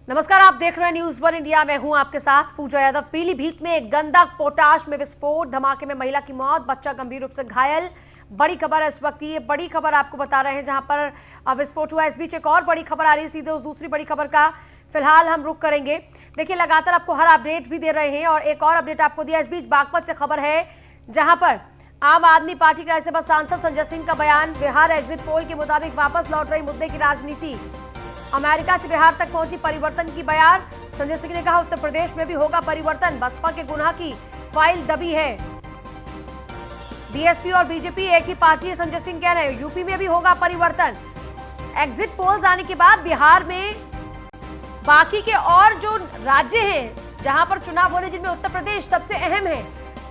नमस्कार, आप देख रहे हैं न्यूज वन इंडिया। मैं हूं आपके साथ पूजा यादव। पीलीभीत में एक गंधक पोटाश में विस्फोट, धमाके में महिला की मौत, बच्चा गंभीर रूप से घायल। बड़ी खबर है इस वक्त, ये बड़ी खबर आपको बता रहे हैं जहां पर विस्फोट हुआ। इस बीच एक और बड़ी खबर आ रही है, सीधे उस दूसरी बड़ी खबर का फिलहाल हम रुख करेंगे। देखिए, लगातार आपको हर अपडेट भी दे रहे हैं और एक और अपडेट आपको दिया। इस बीच बागपत से खबर है जहां पर आम आदमी पार्टी के राज्यसभा सांसद संजय सिंह का बयान, बिहार एग्जिट पोल के मुताबिक वापस लौट रही मुद्दे की राजनीति। अमेरिका से बिहार तक पहुंची परिवर्तन की बयान। संजय सिंह ने कहा, उत्तर प्रदेश में भी होगा परिवर्तन, बसपा के गुनाह की फाइल दबी है। बीएसपी और बीजेपी एक ही पार्टी है, संजय सिंह कह रहे हैं। यूपी में भी होगा परिवर्तन। एग्जिट पोल्स आने के बाद बिहार में बाकी के और जो राज्य हैं जहां पर चुनाव होने, जिनमें उत्तर प्रदेश सबसे अहम है,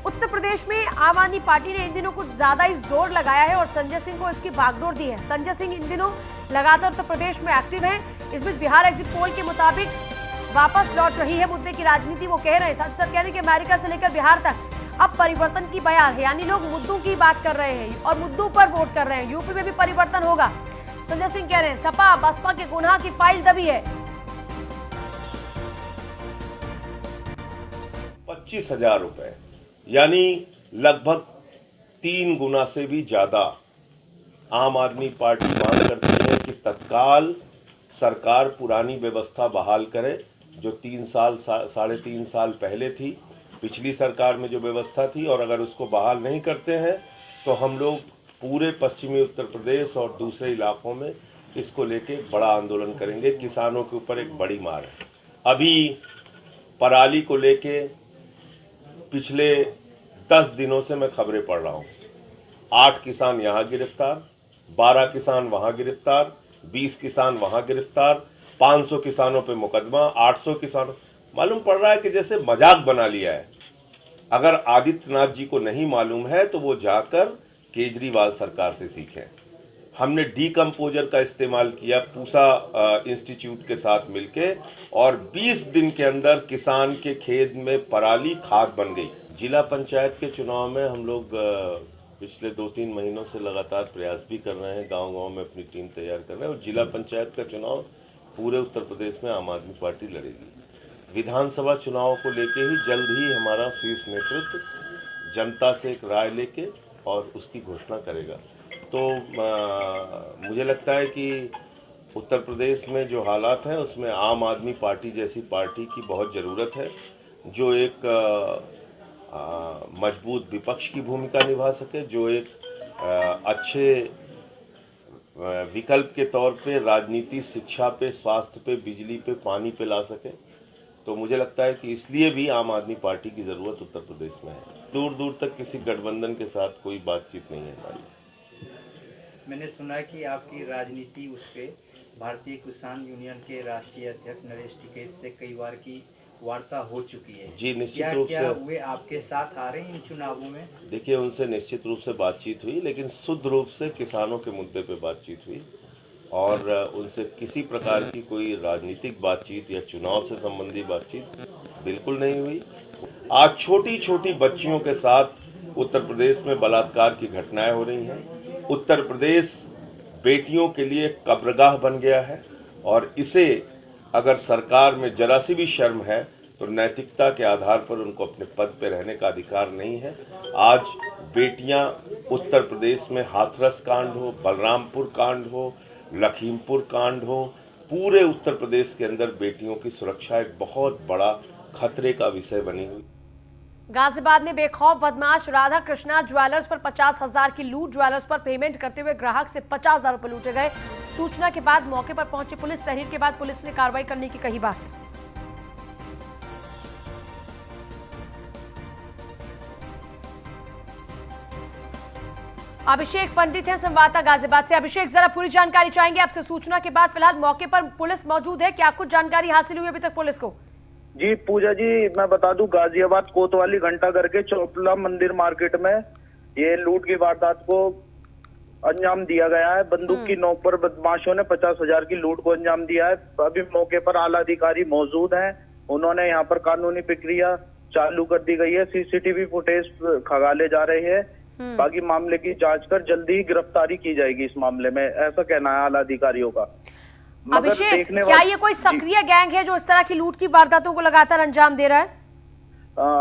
उत्तर प्रदेश में आम आदमी पार्टी ने इन दिनों कुछ ज्यादा ही जोर लगाया है और संजय सिंह को इसकी बागडोर दी है। संजय सिंह इन दिनों लगातार उत्तर प्रदेश में एक्टिव हैं। इस बीच बिहार एग्जिट पोल के मुताबिक वापस लौट रही है मुद्दे की राजनीति। वो कह रहे हैं, साथ साथ कह रहे हैं कि अमेरिका से लेकर बिहार तक अब परिवर्तन की बयान है, यानी लोग मुद्दों की बात कर रहे हैं और मुद्दों पर वोट कर रहे हैं। यूपी में भी परिवर्तन होगा। संजय सिंह कह रहे हैं, सपा बसपा के गुनाह की फाइल दबी है। 25,000 रुपए, यानी लगभग 3 गुना से भी ज्यादा आम आदमी पार्टी मांग करती है कि तत्काल सरकार पुरानी व्यवस्था बहाल करे जो 3 साल पहले थी, पिछली सरकार में जो व्यवस्था थी। और अगर उसको बहाल नहीं करते हैं तो हम लोग पूरे पश्चिमी उत्तर प्रदेश और दूसरे इलाकों में इसको लेके बड़ा आंदोलन करेंगे। किसानों के ऊपर एक बड़ी मार है। अभी पराली को लेके पिछले 10 दिनों से मैं खबरें पढ़ रहा हूँ। 8 किसान यहाँ गिरफ्तार, 12 किसान वहाँ गिरफ्तार, 20 किसान वहाँ गिरफ्तार, 500 किसानों पे मुकदमा, 800 किसान। मालूम पड़ रहा है कि जैसे मजाक बना लिया है। अगर आदित्यनाथ जी को नहीं मालूम है तो वो जाकर केजरीवाल सरकार से सीखें। हमने डीकम्पोजर का इस्तेमाल किया पूसा इंस्टीट्यूट के साथ मिलके, और 20 दिन के अंदर किसान के खेत में पराली खाद बन गई। जिला पंचायत के चुनाव में हम लोग पिछले 2-3 महीनों से लगातार प्रयास भी कर रहे हैं, गांव-गांव में अपनी टीम तैयार कर रहे हैं। और जिला पंचायत का चुनाव पूरे उत्तर प्रदेश में आम आदमी पार्टी लड़ेगी। विधानसभा चुनाव को लेके ही जल्द ही हमारा शीर्ष नेतृत्व जनता से एक राय लेके और उसकी घोषणा करेगा। तो मुझे लगता है कि उत्तर प्रदेश में जो हालात हैं उसमें आम आदमी पार्टी जैसी पार्टी की बहुत ज़रूरत है, जो एक मजबूत विपक्ष की भूमिका निभा सके, जो एक अच्छे विकल्प के तौर पे राजनीति, शिक्षा पे, स्वास्थ्य पे, बिजली पे, पानी पे ला सके। तो मुझे लगता है कि इसलिए भी आम आदमी पार्टी की ज़रूरत उत्तर प्रदेश में है। दूर दूर तक किसी गठबंधन के साथ कोई बातचीत नहीं है हमारी। मैंने सुना कि आपकी राजनीति उस पर भारतीय किसान यूनियन के राष्ट्रीय अध्यक्ष नरेश टिकैत से कई बार की वार्ता हो चुकी है। जी, निश्चित रूप से वे आपके साथ आ रहे हैं इन चुनावों में? देखिए, उनसे निश्चित रूप से बातचीत हुई, लेकिन शुद्ध रूप से किसानों के मुद्दे पे बातचीत हुई और उनसे किसी प्रकार की कोई राजनीतिक बातचीत या चुनाव से संबंधी बातचीत बिल्कुल नहीं हुई। आज छोटी छोटी बच्चियों के साथ उत्तर प्रदेश में बलात्कार की घटनाएं हो रही हैं। उत्तर प्रदेश बेटियों के लिए कब्रगाह बन गया है और इसे अगर सरकार में जरा सी भी शर्म है तो नैतिकता के आधार पर उनको अपने पद पर रहने का अधिकार नहीं है। आज बेटियां उत्तर प्रदेश में हाथरस कांड हो, बलरामपुर कांड हो, लखीमपुर कांड हो, पूरे उत्तर प्रदेश के अंदर बेटियों की सुरक्षा एक बहुत बड़ा खतरे का विषय बनी हुई। गाजियाबाद में बेखौफ बदमाश राधा कृष्णा ज्वेलर्स पर 50,000 की लूट। ज्वेलर्स पर पेमेंट करते हुए ग्राहक से 50,000 रुपए लूटे गए। सूचना के बाद मौके पर पहुंची पुलिस। तहरीर के बाद पुलिस ने कार्रवाई करने की कही बात। अभिषेक पंडित हैं संवाददाता गाजियाबाद से। अभिषेक, जरा पूरी जानकारी चाहेंगे आपसे। सूचना के बाद फिलहाल मौके पर पुलिस मौजूद है, क्या कुछ जानकारी हासिल हुई अभी तक पुलिस को? जी पूजा जी, मैं बता दूं, गाजियाबाद कोतवाली घंटाघर के चौपला मंदिर मार्केट में ये लूट की वारदात को अंजाम दिया गया है। बंदूक की नोक पर बदमाशों ने 50,000 की लूट को अंजाम दिया है। अभी मौके पर आला अधिकारी मौजूद हैं, उन्होंने यहाँ पर कानूनी प्रक्रिया चालू कर दी गई है। सीसीटीवी फुटेज खंगाले जा रहे हैं। बाकी मामले की जांच कर जल्दी ही गिरफ्तारी की जाएगी इस मामले में, ऐसा कहना है आला अधिकारियों का। मगर अभिषेक, देखने क्या वाले- ये कोई जी। सक्रिय गैंग है जो इस तरह की लूट की वारदातों को लगातार अंजाम दे रहा है?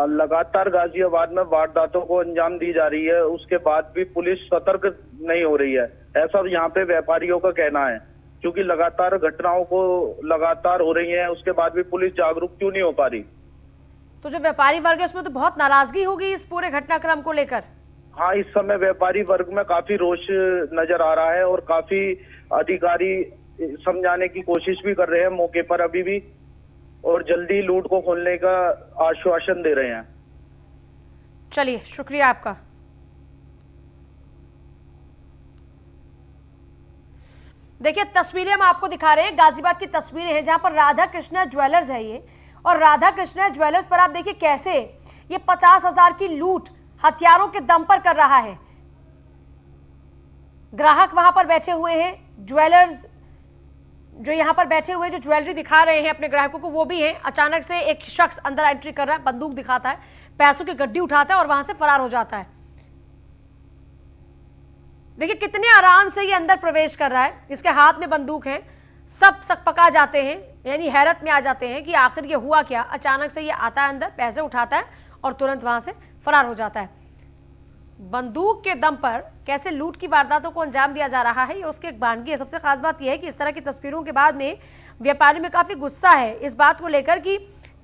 लगातार गाजियाबाद में वारदातों को अंजाम दी जा रही है, उसके बाद भी पुलिस सतर्क नहीं हो रही है, ऐसा यहाँ पे व्यापारियों का कहना है। क्योंकि लगातार घटनाओं को लगातार हो रही है, उसके बाद भी पुलिस जागरूक क्यों नहीं हो पा रही? तो जो व्यापारी वर्ग है उसमें तो बहुत नाराजगी होगी इस पूरे घटनाक्रम को लेकर। हाँ, इस समय व्यापारी वर्ग में काफी रोष नजर आ रहा है और काफी अधिकारी समझाने की कोशिश भी कर रहे हैं मौके पर अभी भी, और जल्दी लूट को खोलने का आश्वासन दे रहे हैं। चलिए, शुक्रिया आपका। देखिए, तस्वीरें हम आपको दिखा रहे हैं, गाजियाबाद की तस्वीरें हैं जहां पर राधा कृष्णा ज्वेलर्स है ये, और राधा कृष्णा ज्वेलर्स पर आप देखिए कैसे ये 50,000 की लूट हथियारों के दम पर कर रहा है। ग्राहक वहां पर बैठे हुए हैं, ज्वेलर्स जो यहां पर बैठे हुए जो ज्वेलरी दिखा रहे हैं अपने ग्राहकों को वो भी हैं। अचानक से एक शख्स अंदर एंट्री कर रहा है, बंदूक दिखाता है, पैसों की गड्डी उठाता है और वहां से फरार हो जाता है। देखिए कितने आराम से ये अंदर प्रवेश कर रहा है, इसके हाथ में बंदूक है। सब सकपका जाते हैं, यानी हैरत में आ जाते हैं कि आखिर ये हुआ क्या। अचानक से ये आता है अंदर, पैसे उठाता है और तुरंत वहां से फरार हो जाता है। बंदूक के दम पर कैसे लूट की वारदातों को अंजाम दिया जा रहा है, ये उसकी एक बानगी है। सबसे खास बात यह है कि इस तरह की तस्वीरों के बाद में व्यापारी में काफी गुस्सा है इस बात को लेकर कि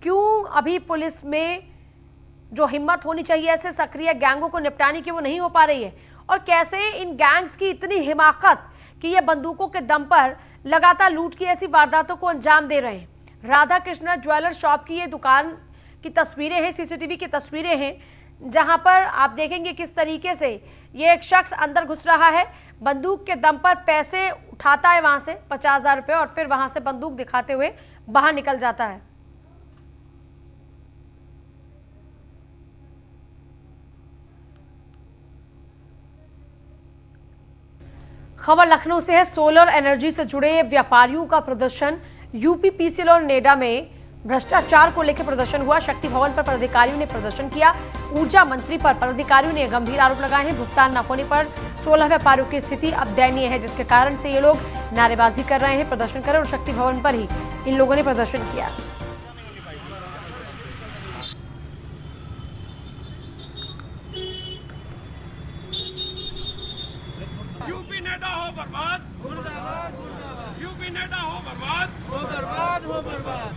क्यों अभी पुलिस में जो हिम्मत होनी चाहिए ऐसे सक्रिय गैंगों को निपटाने की वो नहीं हो पा रही है, और कैसे इन गैंग्स की इतनी हिमाकत कि ये बंदूकों के दम पर लगातार लूट की ऐसी वारदातों को अंजाम दे रहे हैं। राधा कृष्णा ज्वेलर शॉप की ये दुकान की तस्वीरें हैं, सीसीटीवी की तस्वीरें हैं, जहां पर आप देखेंगे किस तरीके से ये एक शख्स अंदर घुस रहा है, बंदूक के दम पर पैसे उठाता है वहां से 50,000 रुपए, और फिर वहां से बंदूक दिखाते हुए बाहर निकल जाता है। खबर लखनऊ से है। सोलर एनर्जी से जुड़े व्यापारियों का प्रदर्शन, यूपी पीसीएल और नेडा में भ्रष्टाचार को लेकर प्रदर्शन हुआ। शक्ति भवन पर पदाधिकारियों ने प्रदर्शन किया। ऊर्जा मंत्री पर पदाधिकारियों ने गंभीर आरोप लगाए हैं। भुगतान न होने पर 16 व्यापारियों की स्थिति अब दयनीय है, जिसके कारण से ये लोग नारेबाजी कर रहे हैं, प्रदर्शन कर रहे हैं, और शक्ति भवन पर ही इन लोगों ने प्रदर्शन किया। यूपी नेता हो बर्बाद, मुर्दाबाद मुर्दाबाद। यूपी नेता हो बर्बाद, हो बर्बाद, हो बर्बाद।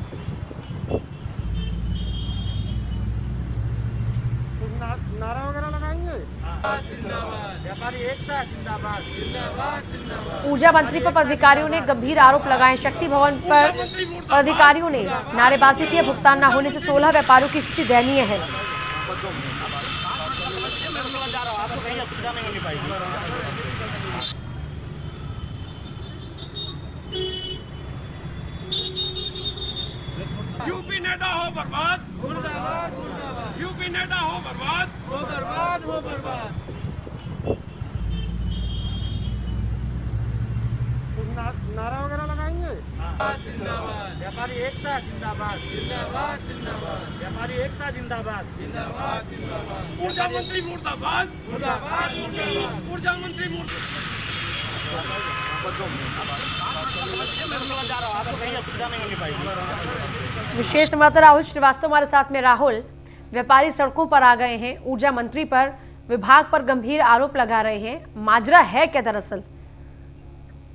नारा वगैरह लगाएंगे। जिंदाबाद, व्यापारी एकता जिंदाबाद, जिंदाबाद जिंदाबाद। ऊर्जा मंत्री पर पदाधिकारियों ने गंभीर आरोप लगाए। शक्ति भवन पर पदाधिकारियों ने नारेबाजी की। भुगतान न होने से 16 व्यापारियों की स्थिति दयनीय है। यूपी नेता हो बर्बाद, मुर्दाबाद मुर्दाबाद। यूपी नेता हो बर्बाद, हो बर्बाद, हो बर्बाद। नारा वगैरह लगाएंगे। जिंदाबाद, व्यापारी एकता जिंदाबाद, जिंदाबाद जिंदाबाद। व्यापारी एकता जिंदाबाद, जिंदाबाद जिंदाबाद। ऊर्जा मंत्री मुर्दाबाद, मुर्दाबाद मुर्दाबाद। ऊर्जा मंत्री विशेष संवाददाता राहुल श्रीवास्तव हमारे साथ में। राहुल, व्यापारी सड़कों पर आ गए हैं, ऊर्जा मंत्री पर, विभाग पर गंभीर आरोप लगा रहे हैं, माजरा है क्या दरअसल?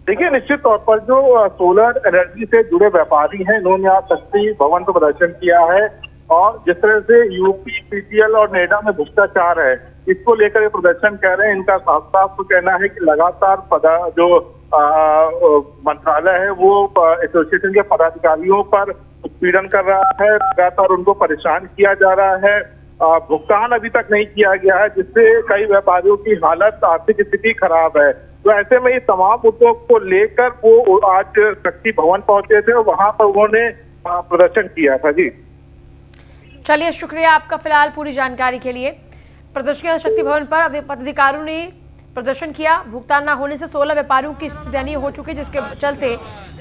देखिए, निश्चित तौर पर जो सोलर एनर्जी से जुड़े व्यापारी हैं, इन्होंने आज शक्ति भवन पर प्रदर्शन किया है, और जिस तरह से यूपी पीसीएल और नेडा में भ्रष्टाचार है, इसको लेकर ये प्रदर्शन कर रहे हैं। इनका साफ साफ कहना है कि लगातार जो मंत्रालय है वो एसोसिएशन के पदाधिकारियों पर उत्पीड़न कर रहा है, लगातार उनको परेशान किया जा रहा है। भुगतान अभी तक नहीं किया गया है, जिससे कई व्यापारियों की हालत, आर्थिक स्थिति खराब है। तो ऐसे में ये तमाम मुद्दों को लेकर वो आज शक्ति भवन पहुंचे थे और वहां पर उन्होंने प्रदर्शन किया था। जी चलिए, शुक्रिया आपका फिलहाल पूरी जानकारी के लिए। प्रदर्शन शक्ति भवन पर पदाधिकारियों ने प्रदर्शन किया। भुगतान न होने से 16 व्यापारियों की स्थिति दयनीय हो चुकी है, जिसके चलते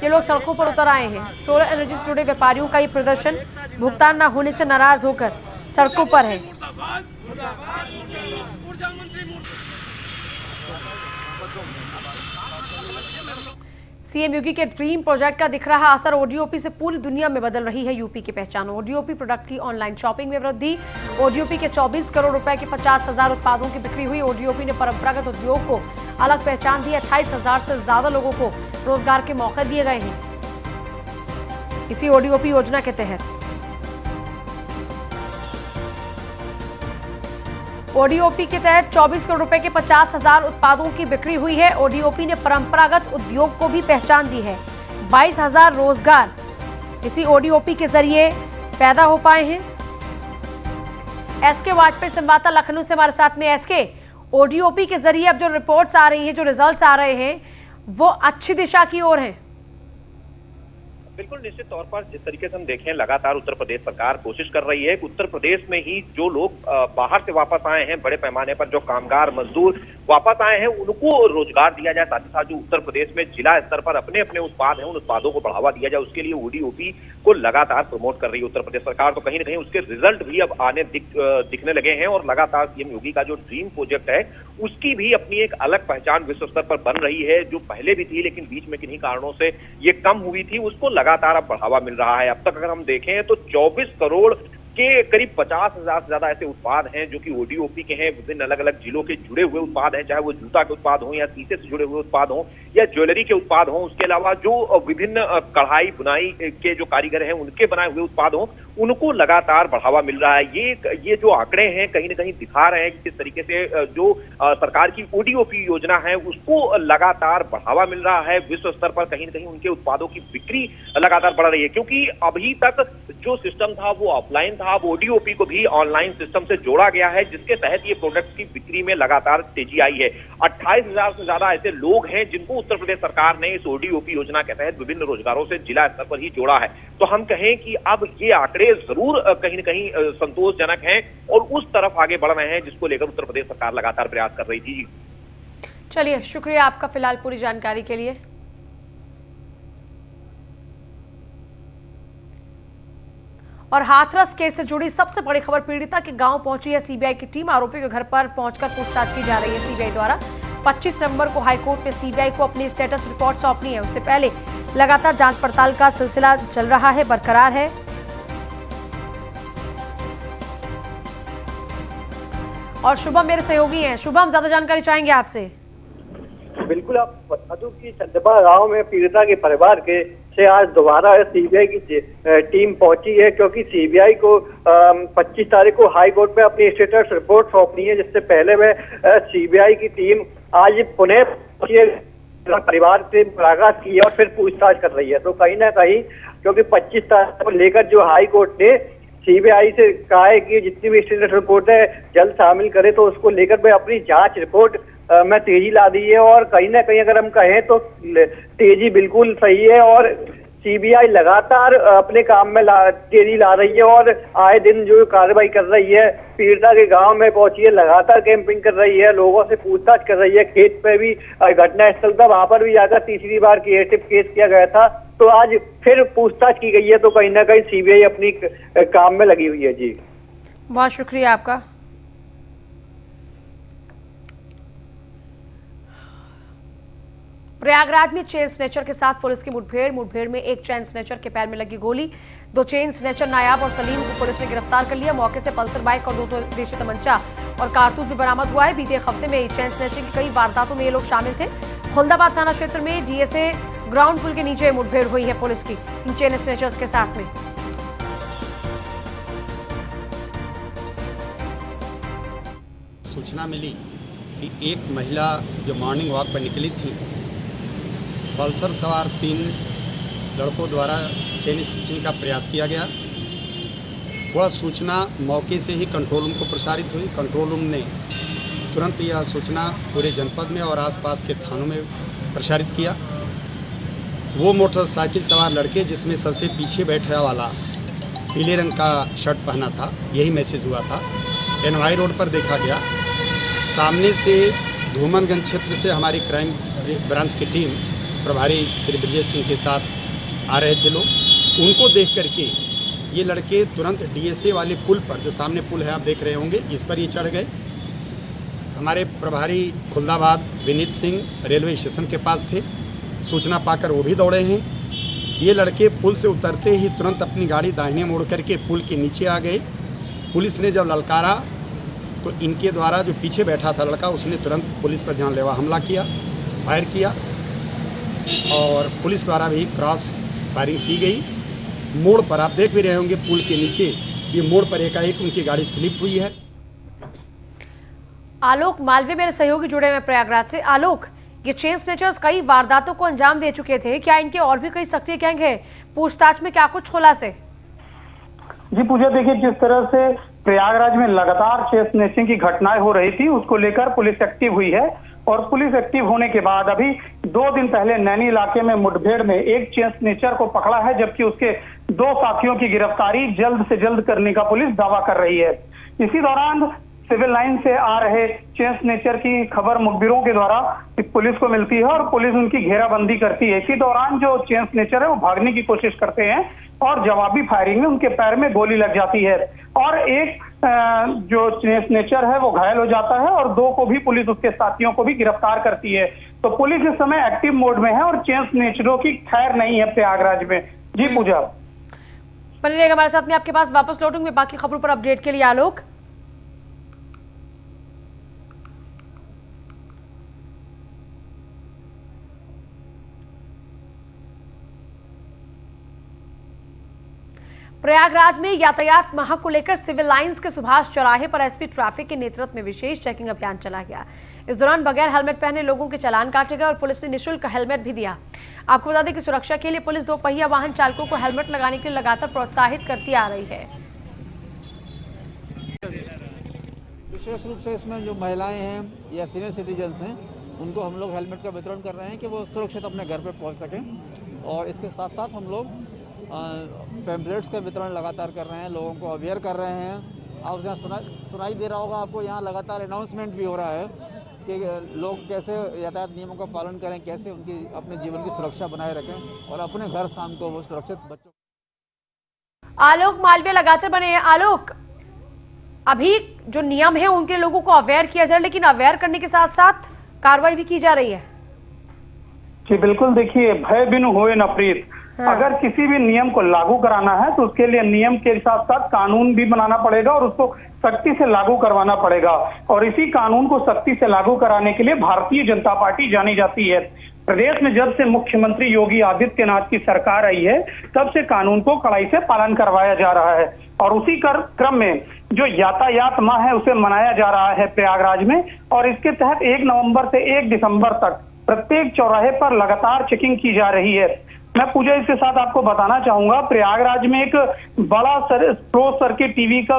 ये लोग सड़कों पर उतर आए हैं। सोलर एनर्जी से जुड़े व्यापारियों का ये प्रदर्शन भुगतान न होने से नाराज होकर सड़कों पर है। सीएम योगी के ड्रीम प्रोजेक्ट का दिख रहा असर। ओडीओपी से पूरी दुनिया में बदल रही है यूपी की पहचान। ओडीओपी प्रोडक्ट की ऑनलाइन शॉपिंग में वृद्धि। ओडीओपी के 24 करोड़ रुपए के 50,000 उत्पादों की बिक्री हुई। ओडीओपी ने परंपरागत उद्योग को अलग पहचान दी। 28,000 से ज्यादा लोगों को रोजगार के मौके दिए गए हैं इसी ओडीओपी योजना के तहत। ओडीओपी के तहत 24 करोड़ रुपए के 50,000 उत्पादों की बिक्री हुई है। ओडीओपी ने परंपरागत उद्योग को भी पहचान दी है। 22,000 रोजगार इसी ओडीओपी के जरिए पैदा हो पाए हैं। एसके वाजपेयी संवाददाता लखनऊ से हमारे साथ में। एसके, ओडीओपी के जरिए अब जो रिपोर्ट्स आ रही हैं, जो रिजल्ट्स आ रहे हैं, वो अच्छी दिशा की ओर हैं। बिल्कुल निश्चित तौर पर जिस तरीके से हम देखें, लगातार उत्तर प्रदेश सरकार कोशिश कर रही है कि उत्तर प्रदेश में ही जो लोग बाहर से वापस आए हैं, बड़े पैमाने पर जो कामगार मजदूर वापस आए हैं, उनको रोजगार दिया जाए। साथ ही साथ जो उत्तर प्रदेश में जिला स्तर पर अपने अपने उत्पाद हैं, उन उत्पादों को बढ़ावा दिया जाए। उसके लिए ओडीओपी को लगातार प्रमोट कर रही है उत्तर प्रदेश सरकार। तो कहीं ना कहीं उसके रिजल्ट भी अब आने दिखने लगे हैं और लगातार सीएम योगी का जो ड्रीम प्रोजेक्ट है, उसकी भी अपनी एक अलग पहचान विश्व स्तर पर बन रही है। जो पहले भी थी लेकिन बीच में किन्हीं कारणों से ये कम हुई थी, उसको लगातार अब बढ़ावा मिल रहा है। अब तक अगर हम देखें तो 24 करोड़ के करीब 50,000 से ज्यादा ऐसे उत्पाद हैं जो कि ओडीओपी के हैं। विभिन्न अलग अलग जिलों के जुड़े हुए उत्पाद हैं, चाहे वो जूता के उत्पाद हों या शीशे से जुड़े हुए उत्पाद हों या ज्वेलरी के उत्पाद हों। उसके अलावा जो विभिन्न कढ़ाई बुनाई के जो कारीगर हैं, उनके बनाए हुए उत्पाद हों, उनको लगातार बढ़ावा मिल रहा है। ये जो आंकड़े हैं कहीं ना कहीं दिखा रहे हैं कि किस तरीके से जो सरकार की ओडीओपी योजना है उसको लगातार बढ़ावा मिल रहा है। विश्व स्तर पर कहीं ना कहीं उनके उत्पादों की बिक्री लगातार बढ़ रही है, क्योंकि अभी तक जो सिस्टम था वो ऑफलाइन था। अब ओडीओपी को भी ऑनलाइन सिस्टम से जोड़ा गया है, जिसके तहत ये प्रोडक्ट की बिक्री में लगातार तेजी आई है। 28,000 से ज्यादा ऐसे लोग हैं जिनको उत्तर प्रदेश सरकार ने इस ओडीओपी योजना के तहत विभिन्न रोजगारों से जिला स्तर पर ही जोड़ा है। तो हम कहें कि अब ये आंकड़े जरूर कहीं न कहीं संतोषजनक हैं और उस तरफ आगे बढ़ रहे हैं जिसको लेकर उत्तर प्रदेश सरकार लगातार प्रयास कर रही थी। चलिए, शुक्रिया आपका फिलहाल पूरी जानकारी के लिए। और हाथरस केस से जुड़ी सबसे बड़ी खबर, पीड़िता के गांव पहुंची है सीबीआई की टीम। आरोपी के घर पर पहुंचकर पूछताछ की जा रही है सीबीआई द्वारा। 25 नवंबर को हाईकोर्ट में सीबीआई को अपनी स्टेटस रिपोर्ट सौंपनी है। उससे पहले लगातार जांच पड़ताल का सिलसिला चल रहा है, बरकरार है। और शुभम मेरे सहयोगी हैं। शुभम, ज्यादा जानकारी चाहेंगे आपसे। बिल्कुल, आप बता दूं कि चंदपा गांव में पीड़िता के परिवार के से आज दोबारा सीबीआई की टीम पहुंची है, क्योंकि सीबीआई को 25 तारीख को हाई कोर्ट में अपनी स्टेटस रिपोर्ट सौंपनी है। जिससे पहले में सीबीआई की टीम आज पुणे परिवार से मुलाकात की है और फिर पूछताछ कर रही है। तो कहीं ना कहीं क्योंकि 25 तारीख को लेकर जो हाई कोर्ट ने सीबीआई से कहा है कि जितनी भी स्टेटस रिपोर्ट है जल्द शामिल करे, तो उसको लेकर मैं अपनी जांच रिपोर्ट में तेजी ला दी है। और कहीं ना कहीं अगर हम कहें तो तेजी बिल्कुल सही है और सीबीआई लगातार अपने काम में तेजी ला रही है और आए दिन जो कार्रवाई कर रही है। पीड़िता के गांव में पहुंची है, लगातार कैंपिंग कर रही है, लोगों से पूछताछ कर रही है। खेत पे भी घटना स्थल था, वहां पर भी जाकर तीसरी बार क्रिएटिव केस किया गया था, तो आज फिर पूछताछ की गई है। तो कहीं ना कहीं सीबीआई अपनी काम में लगी हुई है। जी, बहुत शुक्रिया आपका। प्रयागराज में चेन स्नेचर के साथ पुलिस की मुठभेड़ में एक चेन स्नेचर के पैर में लगी गोली। 2 चेन स्नेचर नायाब और सलीम को पुलिस ने गिरफ्तार कर लिया। मौके से पल्सर बाइक और 2 देशी तमंचा और कारतूस भी बरामद हुआ है। बीते एक हफ्ते में चेन स्नेचिंग की कई वारदातों में ये लोग शामिल थे। खुलदाबाद थाना क्षेत्र में डीएसए ग्राउंड पुल के नीचे मुठभेड़ हुई है पुलिस की इन चेन स्नेचर्स के साथ में। सूचना मिली कि एक महिला जो मॉर्निंग वॉक पर निकली थी, पल्सर सवार 3 लड़कों द्वारा चेन स्टिचिंग का प्रयास किया गया। वह सूचना मौके से ही कंट्रोल रूम को प्रसारित हुई। कंट्रोल रूम ने तुरंत यह सूचना पूरे जनपद में और आसपास के थानों में प्रसारित किया। वो मोटरसाइकिल सवार लड़के जिसमें सबसे पीछे बैठने वाला पीले रंग का शर्ट पहना था, यही मैसेज हुआ था। एनवाई रोड पर देखा गया। सामने से धूमनगंज क्षेत्र से हमारी क्राइम ब्रांच की टीम प्रभारी श्री ब्रजेश सिंह के साथ आ रहे थे लोग। उनको देख करके ये लड़के तुरंत डीएसए वाले पुल पर, जो सामने पुल है आप देख रहे होंगे, इस पर ये चढ़ गए। हमारे प्रभारी खुलदाबाद विनीत सिंह रेलवे स्टेशन के पास थे। सूचना पाकर वो भी दौड़े हैं। ये लड़के पुल से उतरते ही तुरंत अपनी गाड़ी दाहिने मोड़ करके पुल के नीचे आ गए। पुलिस ने जब ललकारा तो इनके द्वारा जो पीछे बैठा था लड़का, उसने तुरंत पुलिस पर जानलेवा हमला किया, फायर किया और पुलिस द्वारा भी क्रॉस फायरिंग की गई। मोड़ पर आप देख भी रहे होंगे, पुल के नीचे ये मोड़ पर एकाएक उनकी गाड़ी स्लिप हुई है। आलोक मालवीय मेरे सहयोगी जुड़े हुए प्रयागराज से। आलोक, ये चेन स्नैचर्स कई वारदातों को अंजाम दे चुके थे, क्या इनके और भी कई सक्रिय गैंग हैं? पूछताछ में क्या कुछ खुलासे? जी पूजा, देखिए जिस तरह से प्रयागराज में लगातार चेन स्नैचिंग की घटनाएं हो रही थी, उसको लेकर पुलिस एक्टिव हुई है और पुलिस एक्टिव होने के बाद अभी 2 दिन पहले नैनी इलाके में मुठभेड़ में एक चेन स्नैचर को पकड़ा है, जबकि उसके 2 साथियों की गिरफ्तारी जल्द से जल्द करने का पुलिस दावा कर रही है। इसी दौरान सिविल लाइन से आ रहे चेन स्नैचर की खबर मुखबिरों के द्वारा पुलिस को मिलती है और पुलिस उनकी घेराबंदी करती है। इसी दौरान जो चेन स्नैचर है वो भागने की कोशिश करते हैं और जवाबी फायरिंग में उनके पैर में गोली लग जाती है और एक जो चेन स्नैचर है वो घायल हो जाता है और 2 को भी पुलिस उसके साथियों को भी गिरफ्तार करती है। तो पुलिस इस समय एक्टिव मोड में है और चेन स्नैचरों की खैर नहीं है प्रयागराज में। जी पूजा, बने रहेगा हमारे साथ में, आपके पास वापस लौटूंगे बाकी खबरों पर अपडेट के लिए। आलोक, प्रयागराज में यातायात माह को लेकर सिविल लाइंस के सुभाष चौराहे पर एसपी ट्रैफिक के नेतृत्व में विशेष चेकिंग अभियान चला गया। इस दौरान बगैर हेलमेट पहने लोगों के चालान काटे गए और पुलिस ने निःशुल्क हेलमेट भी दिया। आपको बता दें कि सुरक्षा के लिए पुलिस 2 पहिया वाहन चालकों को हेलमेट लगाने के लिए लगातार प्रोत्साहित करती आ रही है। विशेष रूप से इसमें जो महिलाएं हैं या सीनियर सिटीजन्स हैं, उनको हम लोग हेलमेट का वितरण कर रहे हैं कि वो सुरक्षित अपने घर पर पहुँच सकें। और इसके साथ साथ हम लोग पैम्पलेट्स का वितरण लगातार कर रहे हैं, लोगों को अवेयर कर रहे हैं। आप यहाँ सुनाई दे रहा होगा आपको, यहाँ लगातार अनाउंसमेंट भी हो रहा है कि लोग कैसे यातायात नियमों का पालन करें, कैसे उनकी अपने जीवन की सुरक्षा बनाए रखें और अपने घर शाम को वो सुरक्षित बच्चों। आलोक मालवीय लगातार बने हैं। आलोक, अभी जो नियम है उनके लोगों को अवेयर किया जा रहा है, लेकिन अवेयर करने के साथ साथ कार्रवाई भी की जा रही है। जी बिल्कुल, देखिए भय बिनु होए न प्रीत। अगर किसी भी नियम को लागू कराना है तो उसके लिए नियम के साथ साथ कानून भी बनाना पड़ेगा और उसको सख्ती से लागू करवाना पड़ेगा। और इसी कानून को सख्ती से लागू कराने के लिए भारतीय जनता पार्टी जानी जाती है। प्रदेश में जब से मुख्यमंत्री योगी आदित्यनाथ की सरकार आई है, तब से कानून को कड़ाई से पालन करवाया जा रहा है और उसी क्रम में जो यातायात माह है उसे मनाया जा रहा है प्रयागराज में। और इसके तहत 1 नवंबर से 1 दिसंबर तक प्रत्येक चौराहे पर लगातार चेकिंग की जा रही है। मैं पूजा इसके साथ आपको बताना चाहूंगा, प्रयागराज में एक बड़ा क्लोज सर्किट टीवी का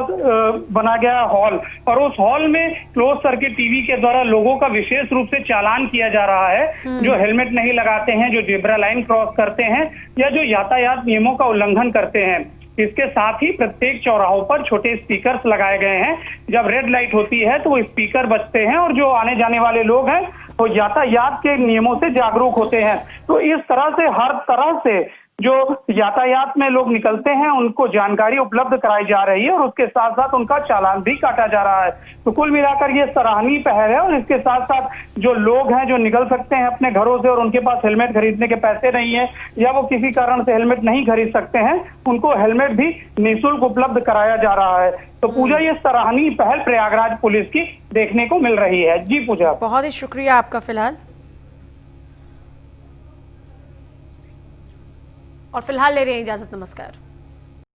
बना गया हॉल और उस हॉल में क्लोज सर्किट टीवी के द्वारा लोगों का विशेष रूप से चालान किया जा रहा है, जो हेलमेट नहीं लगाते हैं, जो जेब्रा लाइन क्रॉस करते हैं या जो यातायात नियमों का उल्लंघन करते हैं। इसके साथ ही प्रत्येक चौराहों पर छोटे स्पीकर्स लगाए गए हैं। जब रेड लाइट होती है तो वो स्पीकर बजते हैं और जो आने जाने वाले लोग हैं वो यातायात के नियमों से जागरूक होते हैं। तो इस तरह से हर तरह से जो यातायात में लोग निकलते हैं उनको जानकारी उपलब्ध कराई जा रही है और उसके साथ साथ उनका चालान भी काटा जा रहा है। तो कुल मिलाकर ये सराहनीय पहल है और इसके साथ साथ जो लोग हैं जो निकल सकते हैं अपने घरों से और उनके पास हेलमेट खरीदने के पैसे नहीं है या वो किसी कारण से हेलमेट नहीं खरीद सकते हैं, उनको हेलमेट भी निःशुल्क उपलब्ध कराया जा रहा है। तो पूजा, ये सराहनीय पहल प्रयागराज पुलिस की देखने को मिल रही है। जी पूजा, बहुत ही शुक्रिया आपका फिलहाल। और फिलहाल ले रहे हैं इजाजत, नमस्कार।